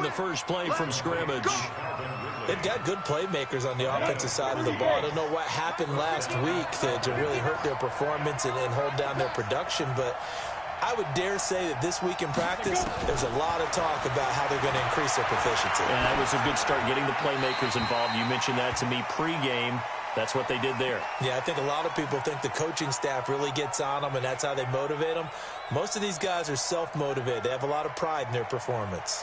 on the first play from scrimmage. They've got good playmakers on the offensive side of the ball. I don't know what happened last week to really hurt their performance and hold down their production, but I would dare say that this week in practice, there's a lot of talk about how they're going to increase their proficiency. And that was a good start, getting the playmakers involved. You mentioned that to me pregame. That's what they did there. Yeah, I think a lot of people think the coaching staff really gets on them, and that's how they motivate them. Most of these guys are self-motivated. They have a lot of pride in their performance.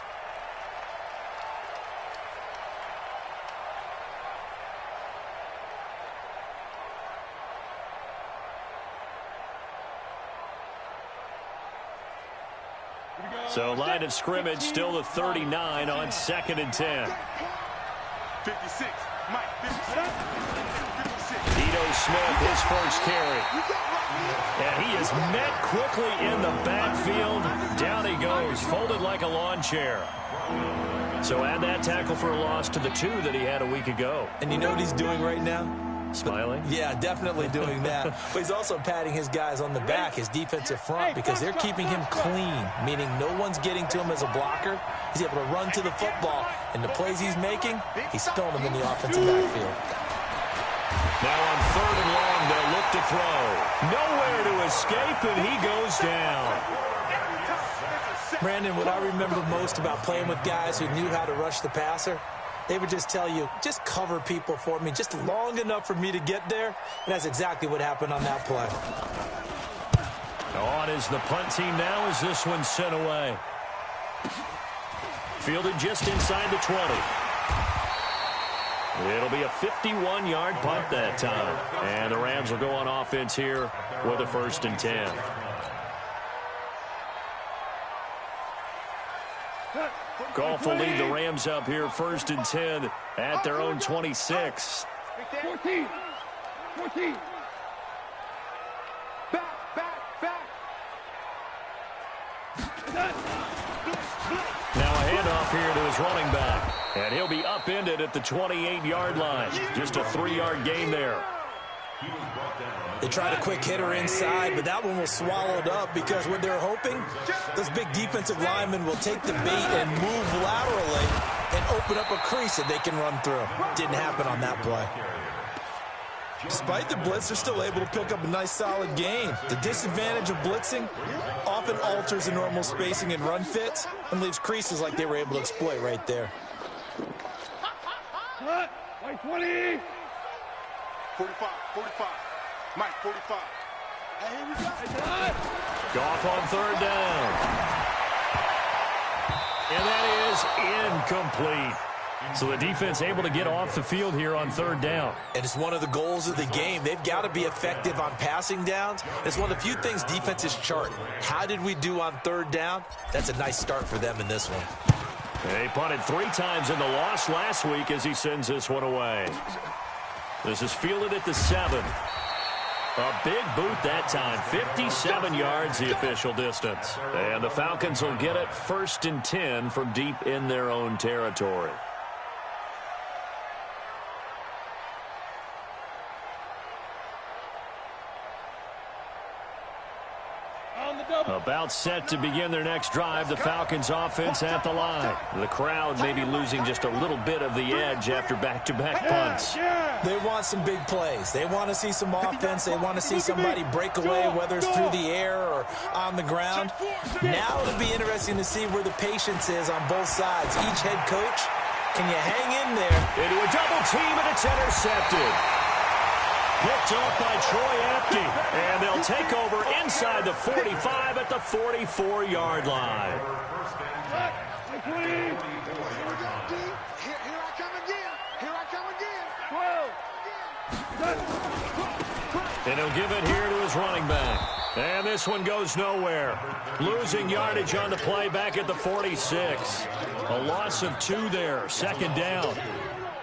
So line of scrimmage, still the 39 on 2nd and 10. 56, Mike, 56. Tito Smith, his first carry. And he is met quickly in the backfield. Down he goes, folded like a lawn chair. So add that tackle for a loss to the 2 that he had a week ago. And you know what he's doing right now? Smiling? Yeah, definitely doing that. But he's also patting his guys on the back, his defensive front, because they're keeping him clean, meaning no one's getting to him as a blocker. He's able to run to the football, and the plays he's making, he's throwing them in the offensive backfield. Now on 3rd and long, they'll look to throw. Nowhere to escape, and he goes down. Brandon, what I remember most about playing with guys who knew how to rush the passer, they would just tell you, just cover people for me, just long enough for me to get there. And that's exactly what happened on that play. On is the punt team now as this one's sent away. Fielded just inside the 20. It'll be a 51-yard punt that time. And the Rams will go on offense here with a 1st and 10. Goff will lead the Rams up here 1st and 10 at their own 26. 14. Back. Now a handoff here to his running back. And he'll be upended at the 28-yard line. Just a 3-yard gain there. They tried a quick hitter inside, but that one was swallowed up because what they're hoping, those big defensive linemen will take the bait and move laterally and open up a crease that they can run through. Didn't happen on that play. Despite the blitz, they're still able to pick up a nice solid gain. The disadvantage of blitzing often alters the normal spacing and run fits and leaves creases like they were able to exploit right there. Mike, 20. 45. Mike, 45. Hey, here we go. Goff on 3rd down. And that is incomplete. So the defense able to get off the field here on 3rd down. And it's one of the goals of the game. They've got to be effective on passing downs. It's one of the few things defenses chart. How did we do on 3rd down? That's a nice start for them in this one. They punted 3 times in the loss last week as he sends this one away. This is fielded at the 7. A big boot that time. 57 yards the official distance. And the Falcons will get it 1st and 10 from deep in their own territory. About set to begin their next drive, the Falcons offense at the line. The crowd may be losing just a little bit of the edge after back-to-back punts. They want some big plays. They want to see some offense. They want to see somebody break away, whether it's through the air or on the ground. Now it'll be interesting to see where the patience is on both sides. Each head coach, can you hang in there? Into a double team, and it's intercepted. Picked up by Troy Apke, and they'll take over inside the 45 at the 44-yard line. Here I come again. And he'll give it here to his running back. And this one goes nowhere. Losing yardage on the play back at the 46. A loss of 2 there, 2nd down.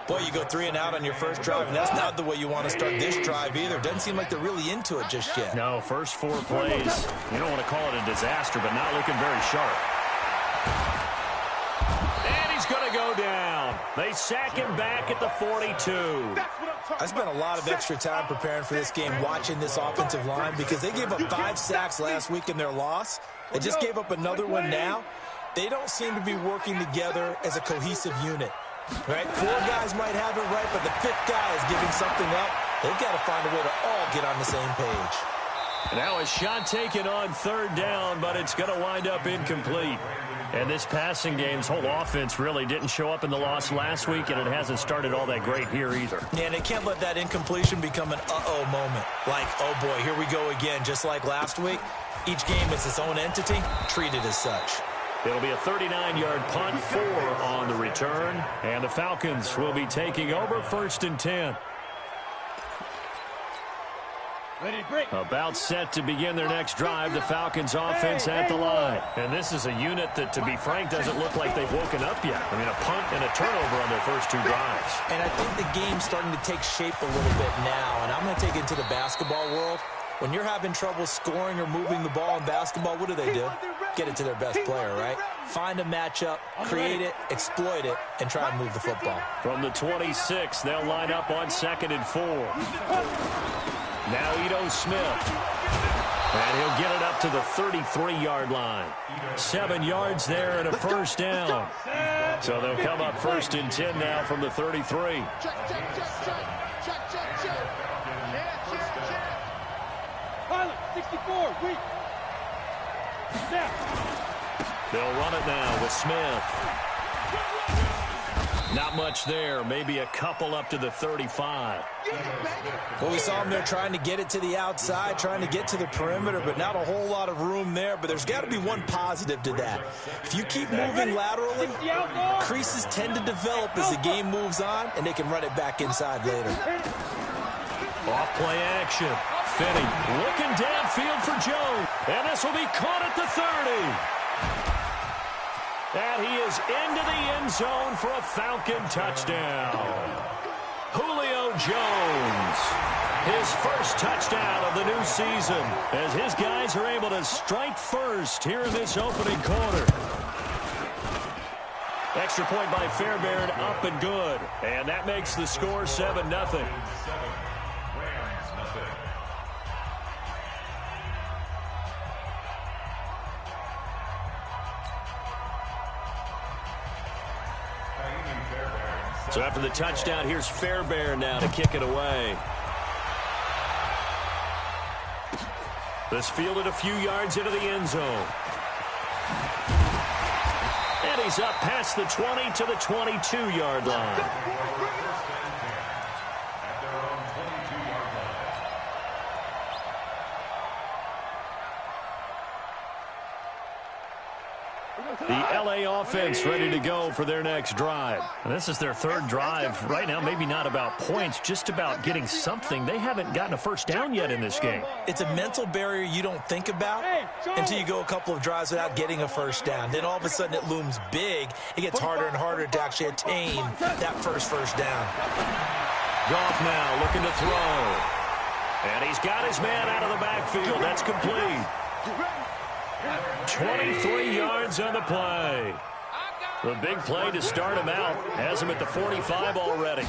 Boy, you go 3 and out on your first drive, and that's not the way you want to start this drive either. Doesn't seem like they're really into it just yet. No, first 4 plays. You don't want to call it a disaster, but not looking very sharp. And he's going to go down. They sack him back at the 42. I spent a lot of extra time preparing for this game, watching this offensive line, because they gave up 5 sacks last week in their loss. They just gave up another one now. they don't seem to be working together as a cohesive unit. Right? 4 guys might have it right, but the 5th guy is giving something up. They've got to find a way to all get on the same page. Now a shot taken on 3rd down, but it's going to wind up incomplete. And this passing game's whole offense really didn't show up in the loss last week, and it hasn't started all that great here either. Yeah, and they can't let that incompletion become an uh-oh moment. Like, oh boy, here we go again, just like last week. Each game is its own entity, treated as such. It'll be a 39-yard punt, 4 on the return, and the Falcons will be taking over 1st and 10. About set to begin their next drive, the Falcons offense at the line. And this is a unit that, to be frank, doesn't look like they've woken up yet. I mean, a punt and a turnover on their first 2 drives. And I think the game's starting to take shape a little bit now. And I'm going to take it to the basketball world. When you're having trouble scoring or moving the ball in basketball, what do? Get it to their best player, right? Find a matchup, create it, exploit it, and try and move the football. From the 26, they'll line up on 2nd and 4. Now Ito Smith. And he'll get it up to the 33-yard line. 7 yards there and a 1st down. So they'll come up 1st and 10 now from the 33. Pilot, 64, weak. They'll run it now with Smith. Not much there. Maybe a couple up to the 35. Well, we saw them there trying to get it to the outside, trying to get to the perimeter, but not a whole lot of room there. But there's got to be one positive to that. If you keep moving laterally, creases tend to develop as the game moves on, and they can run it back inside later. Off-play action. Finney looking downfield for Jones. And this will be caught at the 30. And he is into the end zone for a Falcon touchdown. Julio Jones, his first touchdown of the new season, as his guys are able to strike first here in this opening quarter. Extra point by Fairbairn, up and good. And that makes the score 7-0. So after the touchdown, here's Fairbairn now to kick it away. This fielded a few yards into the end zone. And he's up past the 20 to the 22-yard line. The LA offense ready to go for their next drive. And this is their 3rd drive. Right now, maybe not about points, just about getting something. They haven't gotten a 1st down yet in this game. It's a mental barrier you don't think about until you go a couple of drives without getting a 1st down. Then all of a sudden it looms big. It gets harder and harder to actually attain that first down. Goff now looking to throw. And he's got his man out of the backfield. That's complete. 23 yards on the play. The big play to start him out has him at the 45 already.